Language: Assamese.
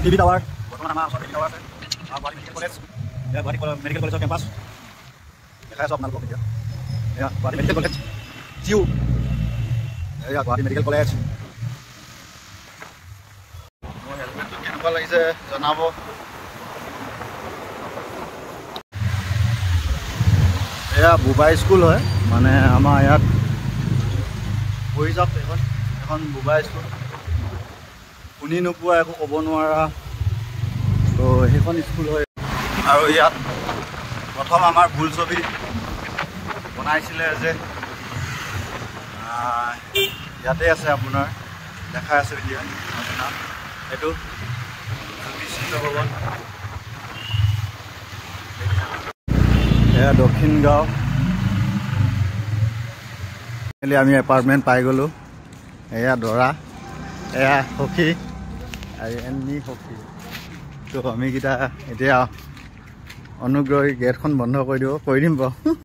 টিভি টাৱাৰ বৰ্তমান আমাৰ ওচৰত টিভি টাৱাৰ আছে গুৱাহাটী মেডিকেল কলেজ এয়া গুৱাহাটী মেডিকেল কলেজৰ কেম্পাছ দেখাই আছোঁ আপোনালোকক এতিয়া এয়া গুৱাহাটী মেডিকেল কলেজ জিউ এয়া গুৱাহাটী মেডিকেল কলেজ মোৰ হেলমেটটো কেনেকুৱা লাগিছে জনাব এয়া বুবা স্কুল হয় মানে আমাৰ ইয়াত পঢ়ি যাওক এখন বুবা স্কুল শুনি নোপোৱা একো ক'ব নোৱাৰা তো সেইখন স্কুল হয় আৰু ইয়াত প্ৰথম আমাৰ বোলছবি বনাইছিলে যে ইয়াতে আছে আপোনাৰ দেখাই আছে এতিয়া আপোনাৰ এইটো জ্যোতিষিংহ ভৱন এয়া দক্ষিণ গাঁও আমি এপাৰ্টমেণ্ট পাই গ'লোঁ এয়া দৰা এয়া সখী আৰু এনি সখী তো আমিকেইটা এতিয়া অনুগ্ৰহী গেটখন বন্ধ কৰি দিম বাৰু